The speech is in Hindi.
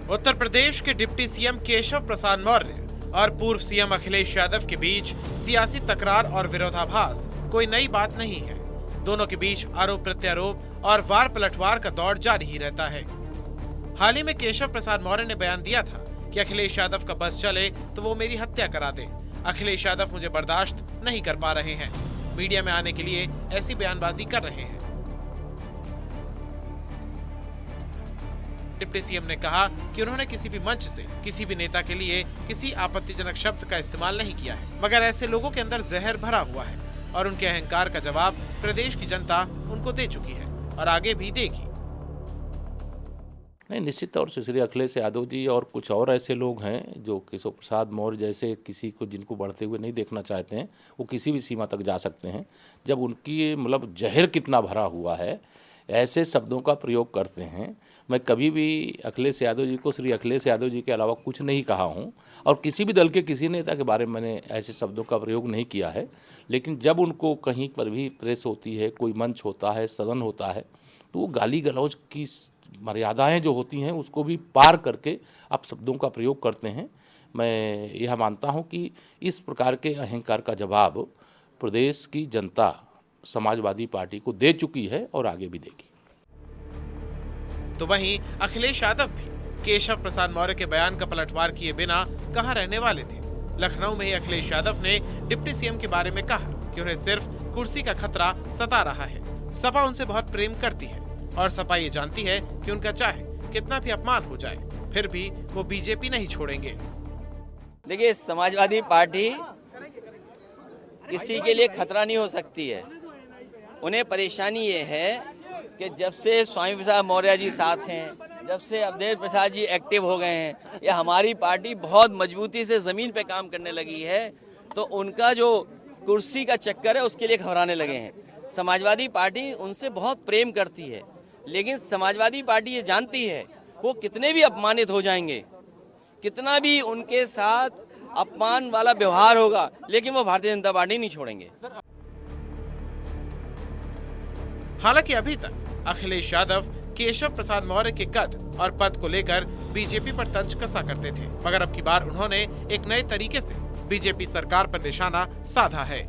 उत्तर प्रदेश के डिप्टी सीएम केशव प्रसाद मौर्य और पूर्व सीएम अखिलेश यादव के बीच सियासी तकरार और विरोधाभास कोई नई बात नहीं है। दोनों के बीच आरोप प्रत्यारोप और वार पलटवार का दौर जारी ही रहता है। हाल ही में केशव प्रसाद मौर्य ने बयान दिया था कि अखिलेश यादव का बस चले तो वो मेरी हत्या करा दे। अखिलेश यादव मुझे बर्दाश्त नहीं कर पा रहे हैं, मीडिया में आने के लिए ऐसी बयानबाजी कर रहे हैं। डिप्टी सीएम ने कहा कि उन्होंने किसी भी मंच से किसी भी नेता के लिए किसी आपत्तिजनक शब्द का इस्तेमाल नहीं किया है, मगर ऐसे लोगों के अंदर जहर भरा हुआ है और उनके अहंकार का जवाब प्रदेश की जनता उनको दे चुकी है और आगे भी देगी। नहीं, निश्चित तौर से श्री अखिलेश यादव जी और कुछ और ऐसे लोग हैं जो केशव प्रसाद मौर्य जैसे किसी को जिनको बढ़ते हुए नहीं देखना चाहते हैं, वो किसी भी सीमा तक जा सकते हैं। जब उनकी मतलब जहर कितना भरा हुआ है, ऐसे शब्दों का प्रयोग करते हैं। मैं कभी भी अखिलेश यादव जी को श्री अखिलेश यादव जी के अलावा कुछ नहीं कहा हूं और किसी भी दल के किसी नेता के बारे में मैंने ऐसे शब्दों का प्रयोग नहीं किया है। लेकिन जब उनको कहीं पर भी प्रेस होती है, कोई मंच होता है, सदन होता है, तो वो गाली गलौज की मर्यादाएं जो होती हैं उसको भी पार करके आप शब्दों का प्रयोग करते हैं। मैं यह मानता हूं कि इस प्रकार के अहंकार का जवाब प्रदेश की जनता समाजवादी पार्टी को दे चुकी है और आगे भी देगी। तो वहीं अखिलेश यादव भी केशव प्रसाद मौर्य के बयान का पलटवार किए बिना कहां रहने वाले थे। लखनऊ में ही अखिलेश यादव ने डिप्टी सीएम के बारे में कहा कि उन्हें सिर्फ कुर्सी का खतरा सता रहा है। सपा उनसे बहुत प्रेम करती है और सपा ये जानती है कि उनका चाहे कितना भी अपमान हो जाए, फिर भी वो बीजेपी नहीं छोड़ेंगे। देखिए, समाजवादी पार्टी किसी के लिए खतरा नहीं हो सकती है। उन्हें परेशानी ये है कि जब से स्वामी प्रसाद मौर्य जी साथ हैं, जब से अवधेश प्रसाद जी एक्टिव हो गए हैं, या हमारी पार्टी बहुत मजबूती से जमीन पे काम करने लगी है, तो उनका जो कुर्सी का चक्कर है उसके लिए घबराने लगे हैं। समाजवादी पार्टी उनसे बहुत प्रेम करती है, लेकिन समाजवादी पार्टी ये जानती है वो कितने भी अपमानित हो जाएंगे, कितना भी उनके साथ अपमान वाला व्यवहार होगा, लेकिन वो भारतीय जनता पार्टी नहीं छोड़ेंगे। हालांकि अभी तक अखिलेश यादव केशव प्रसाद मौर्य के कद और पद को लेकर बीजेपी पर तंज कसा करते थे, मगर अब की बार उन्होंने एक नए तरीके से बीजेपी सरकार पर निशाना साधा है।